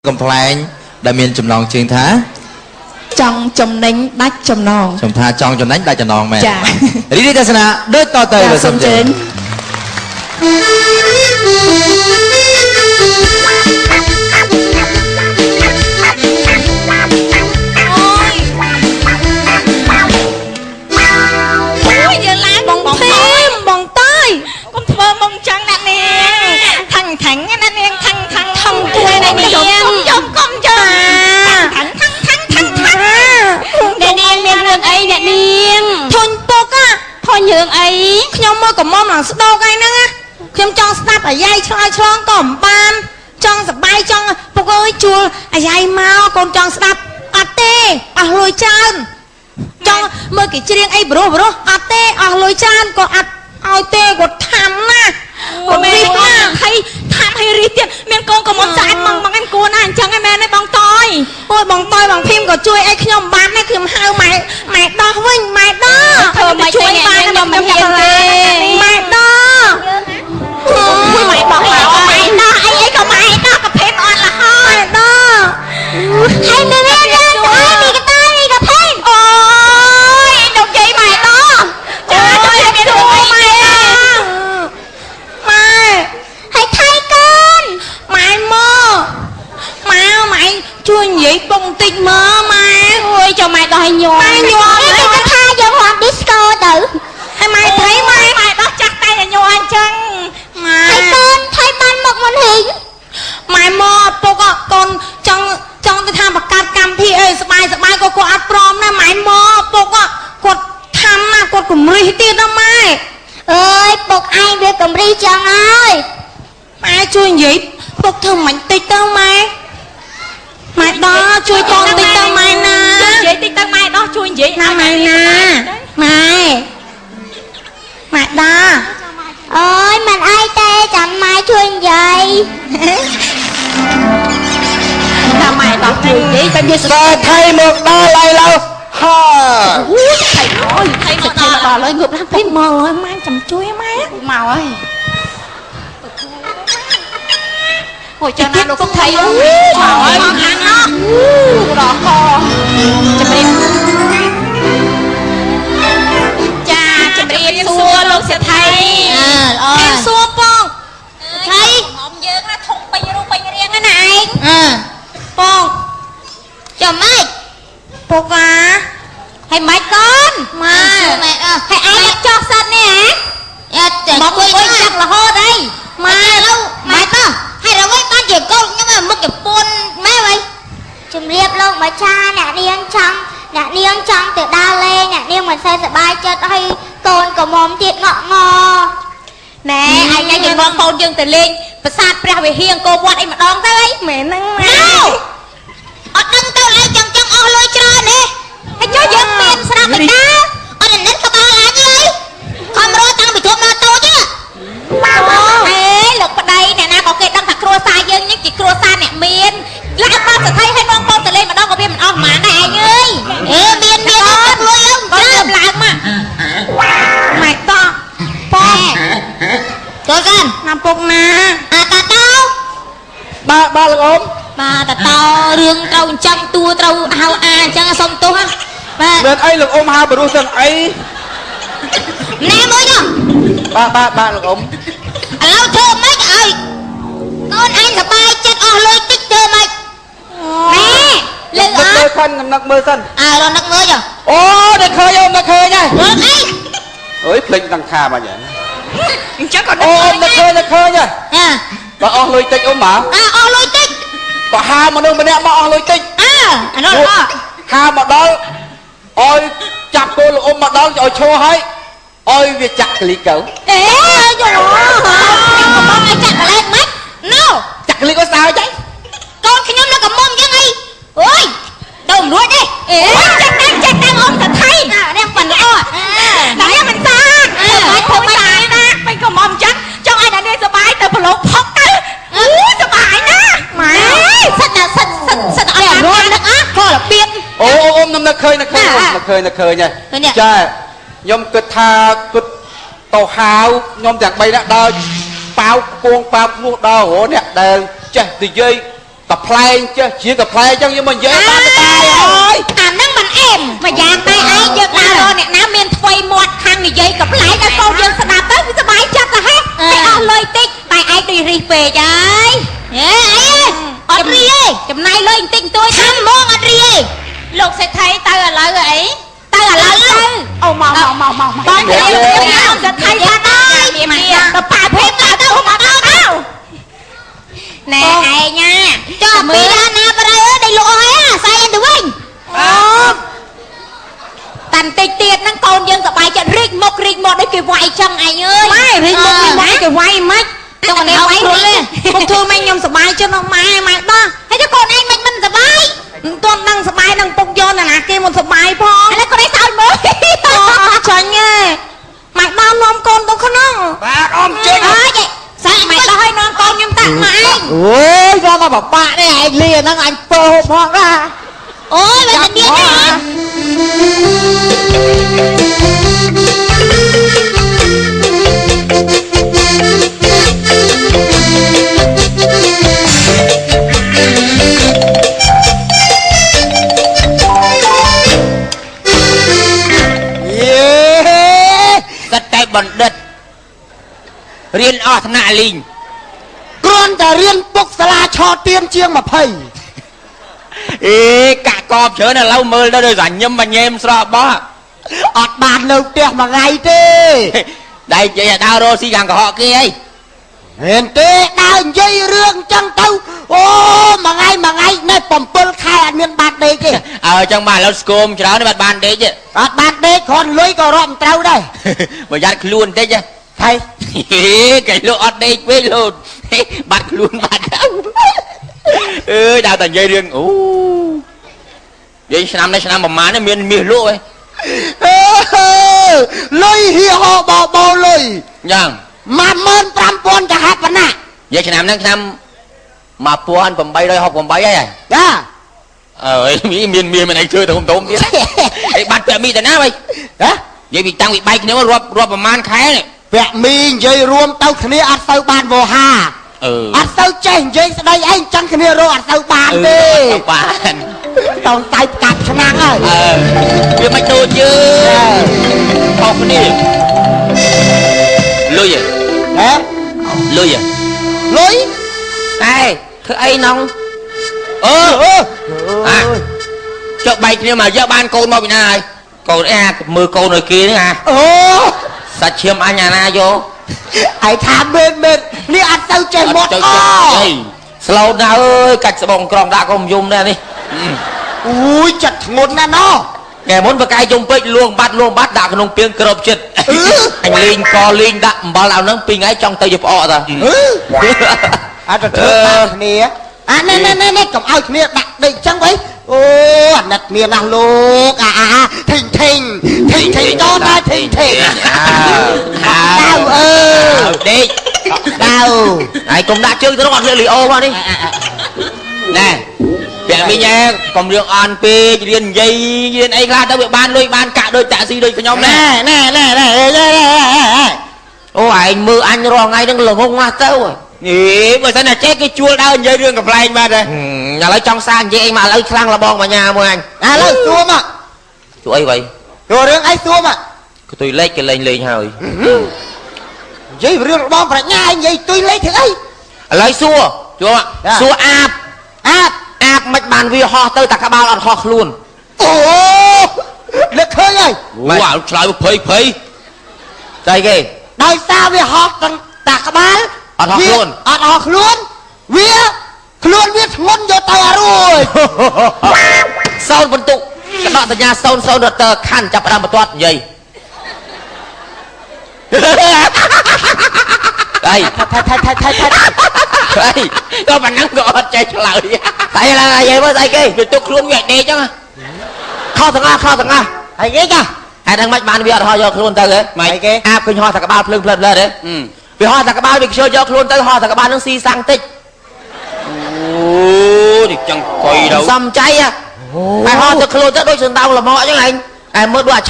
កំប្លែងដែលមានចំណងជើងថាចង់ចំណេញដាច់ចំណងខ្ញុំថាចង់ចំណេញដាច់ចំណងមែនចារីកទេសនាដូចតទៅសូមជើញយើងអីខ្ញុំមកកំមុំឡើងស្ដោកអីហ្នឹងខ្ញុំចង់ស្ដាប់អាយ៉ៃឆ្លើយឆ្លងក៏មិនបានចង់សប្បាយចង់ពុកអើយជួលអាយ៉ៃមកកូនចង់ស្ដាប់អត់ទេអស់លុយច្រើនចង់មើលគេច្រៀងអីប្រុសអត់ទេអស់លុយច្រើនក៏អត់ឲ្យទេគាត់ថាំណាគាត់រីកណាហើយថាំឲ្យរីកទៀតមានកូនកំមុំស្អាតមកហ្នឹងគួរណាអញ្ចឹងឯមែនទេបងតយអូយបងតយបងភីមក៏ជួយអីខ្ញុំបានដែរខ្ញុំហៅម៉ែដោះវិញម៉ែដោះធ្វើមិនជួយបានខ្ញុំមិនហ៊ានទេម៉ែដោះអូយម៉ែដោះម៉ែដោះអីក៏ម៉ែដោះក៏ភេទអត់ละហើយម៉ែដោះហើយនៅនេះយើងទៅមីកតាមីកភេទអូយលោកយាយម៉ែដោះចាជួយមានធ្វើអីម៉ែហើយថៃកូនម៉ែម៉ែជួយនិយាយពងតិចមើលម៉ែអូយចាំម៉ែដោះឲ្យញ័រម៉ែញ័រគេថាយើងរត់ disco ទៅហើយម៉ែត្រីម៉ែដោះចាស់តែញ័រអញ្ចឹងម៉ែហើយកូនថៃបានមកមុនហីម៉ែមកពុកកូនចង់ទៅថាបង្កើតកម្មវិធីអីសបាយក៏គាត់អត់ព្រមណាម៉ែមកពុកគាត់ថាំណាគាត់គំរិះទៀតណាម៉ែអើយពុកឯងវាគំរិះចឹងហើយម៉ែជួយនិយាយពុកធ្វើមិនតិចទៅម៉ែដោះជួយកូនតិចទៅម៉ែណានិយាយតិចទៅម៉ែដោះជួយនិយាយណាម៉ែណាម៉ែដោះអើយមិនអីទេចាំម៉ែជួយនិយាយថាម៉ែដោះជួយនិយាយតែវាស្គាល់ថៃមកដល់ហើយឡើយហាថៃមកដល់ហើយងើបឡើងពេកមកហើយម៉ែចាំជួយម៉ែមកហើយអូយចាំណាលោកថៃអូយមកហើយមកខាងណោះរកកជំរាបចាជំរាបសួរលោកសេដ្ឋីល្អសួរបងថៃហមយើងណាធុកពេញរូបពេញរាងណាឯងបងចាំម៉េចពុកហើយម៉េចកូនមកហើយឯងចោះសិននេះហ៎តែមកមួយចាក់រហូតអីមកម៉េចទៅហើយរវៃបានជាកូនខ្ញុំមុខជប៉ុនម៉ែវិញជំរាបលោកម្ចាស់អ្នកនាងចង់ទៅដើរលេងអ្នកនាងមិនសូវសប្បាយចិត្តហើយកូនក៏មុំទៀតងក់ងណែឯងទៅនាំកូនយើងទៅលេងប្រាសាទព្រះវិហារអង្គរវត្តអីម្ដងទៅអីមែនហ្នឹងម៉ែអត់ដឹងទៅឡើយចង់អស់លុយច្រើនទេហើយចុះយើងមានស្រាប់ទៅដើរអត់នឹងក្បាលអាចទេខំរត់តាំងពីធំដល់តូចលោកប្តីអ្នកណាក៏គេដឹងថាគ្រួសារយើងនេះជាគ្រួសារអ្នកមានឡើងបានសថៃឲ្យបងប្អូនទៅលេងម្ដងក៏វាមិនអស់ហ្មងដែរឯងអើយមានអត់លុយអើគាត់ឡើងមកម៉ែតោះបងចូលកាន់ណាពុកណាតាតោបាទលោកអ៊ំបាទតាតោរឿងត្រូវអញ្ចឹងតួត្រូវហៅអាអញ្ចឹងសុំទោសបាទមានអីលោកអ៊ំហៅបរុសទាំងអីណែមួយចុះបាទលោកអ៊ំឥឡូវធ្វើម៉េចឲ្យកូនឯងសប្បាយចិត្តអស់លុយតិចធ្វើម៉េចណែលើអត់ខំនឹកមើលសិនរនឹកមើលចុះអូនឹកឃើញអូនឹកឃើញហើយមើលអីអើយភ្លេចដង្ខាបាញ់អញ្ចឹងក៏នឹកឃើញហើយបើអស់លុយតិចអ៊ំមកអស់លុយតិចក៏ហៅមនុស្សម្នាក់មកអស់លុយតិចអានោះហៅមកដល់ឲ្យចាប់គោលោកអ៊ំមកដល់ឲ្យឈរហើយអើយវាចាក់កលីកទៅយោខ្ញុំកំពុងឲ្យចាក់កលែកម៉េចណូចាក់កលីក៏ស្អាតចឹងកូនខ្ញុំនៅកំមុំចឹងអីអូយទៅមិនរួចទេចាក់តាមអ៊ំទៅថៃនេះប៉ាន់ល្អតែមិនស្អាតធ្វើមិនស្អាតណាមិនកំមុំចឹងចង់ឲ្យអ្នកនេះសុបាយទៅប្រឡូកផុកទៅអូសុបាយណាម៉ែសិតអត់បានរត់នឹកក៏របៀបអូអ៊ំនឹកឃើញចាខ្ញុំគិតថាគិតទៅហៅខ្ញុំទាំង3នាក់ដើរប៉ាវពងប៉ាវនោះដល់រហូតអ្នកដែលចេះនិយាយ tập play chứ chỉ tập play chứ nhưng mà dễ bán cái tay ơi năng mình em mà dạng tay ai giật nào rồi nè ná miên phơi mọt khăn này dây cặp lại ra câu dân sẽ đạp tới với sắp bài chất là hết cái lời tích tay ai đi rì về trời ấy ọt ri ơi chùm nay lời tinh tôi thăm mong ọt ri ơi lục sẽ thấy tao là lời ấy tao là lời tao màu con sẽ thấy ra đây mà tập bài phép là tao không đâu nè hay nha cho mi ra nè vào đây ơi đây lộ á sai anh được không tành tịch tiệt năng con dân tập bài trận rít một đấy kì quay chân anh ơi mai rít một kì quay mất cho còn quay luôn một thương anh nhom tập bài cho nó mai mà đó hay cho con anh mình tập bài con năng tập bài năng bông vô nè kia một tập bài phong anh con ấy sao mới trời nha mày bao nom con tôi không nó bà ôm chết vậy sao mày tao hơi non con nhưng tặng mà anh ôi do tao bảo bạn này anh liền năng anh pơ hộp hoang ra ôi mày tình điên hả cách tay bẩn đất riêng ở thằng nạ linh con ta riêng bốc sala cho tiên chiêng mà phầy ê cả cọp chớ là lâu mơ đó rồi rảnh nhâm mà nhem sợ bó ọt bàn lâu tiệc mà ngày tê đây chị là đau rô xi gàng của họ kia ấy hèn tê đau dây rương chân tâu ô mà ngay này bầm pơ khai anh miền bát đây kì trong bà lâu scum cho đó nó bạn đấy chứ bát đây còn lưới có rộm trâu đây mà dắt luôn thế chứ thầy cái lỗ ọt đây quê luôn bắt luôn bắt đâu đào tận dây riêng vậy năm nay năm mà má nó miền lỗ ấy lưới hi ho bò lưới nhang mà mơn pram ponจะหับนะ vậy năm nay năm mà pon bầm bay đây học bầm bay ấy đó miền mình này chơi tôm tôm ấy bắt bẹ miแต่ nào vậy đó vậy bị tăng bị bay nếu mà rọp bầm man khé này ពាក់មីនិយាយរួមទៅគ្នាអត់ទៅបានវោហាអត់ទៅចេះនិយាយស្ដីឯងចឹងគ្នារកអត់ទៅបានទេបានតោងតែកាត់ឆ្នាំងហើយវាមិនដូចយើងខុសគ្នាលុយហ៎លុយលុយ តែធ្វើអីនងចុះបែកគ្នាមកយកបានកូនមកពីណាហើយកូនមើលកូនឲ្យគេហ្នឹងសាច់ឈាមអញអាណាយកឯថាមែននេះអត់ទៅចេះមកស្លូតណាស់អើយកាច់ស្បងក្រងដាក់កុំយំដែរនេះអូយចិត្តធ្ងន់ណាស់ណោះ ngày muốn bậc ai dùng pích luôn bắt đạo cái nông piêng cướp chết anh linh co linh đạm bao lão nắng pin ấy trong tay dập ọ rồi à trời ơi nè nè cầm ao nè đặt định chẳng vậy ô đặt nè nào luôn thình cho ta thình đau đi đau này cũng đã chơi nó còn lì ô qua đi nè mẹ mi nha còn riêng an pi riêng dây riêng ấy ra đâu bị ban cả đôi tạ gì đôi của nhóm này nè ô anh mưa anh rò ngay đang lồng hông hoa tâu rồi nhỉ bởi sao là chết cái chua đau dây riêng gặp lại anh mà đây nhà lấy trong xa vậy anh mà lấy khăn là bon vào nhà mua anh lấy xua mà chú ấy vậy rồi riêng ấy xua mà tôi lấy cái lên hồi dây riêng bon phải nhà anh vậy tôi lấy thứ ấy lấy xua chú ạ xua áp mạch bàn vì ho tới ta cả bao ăn ho luôn lực hơi ơi wow trời phơi đây kì đời sao vì ho tăng ta cả bao ăn ho luôn vía luôn ngôn vô tàu rồi sau phân tụ các bạn từ nhà sau đợt tờ khăn chập ra một toát vậy đây đây có bạn nắng gọi chạy trở lại tại là vậy với đây kia rồi tôi luôn vậy đi chứ kho thằng a thầy ghét à hai thằng mạch bạn bây giờ ho vô luôn tới đấy mày cái kinh ho thằng các bao lên đấy vì ho thằng các bao bị chơi vô luôn tới ho thằng các bao nó xi sang tích thì chẳng coi đâu xăm cháy à mày ho từ luôn tới đôi sườn tao là mọi chứ anh mơ đùa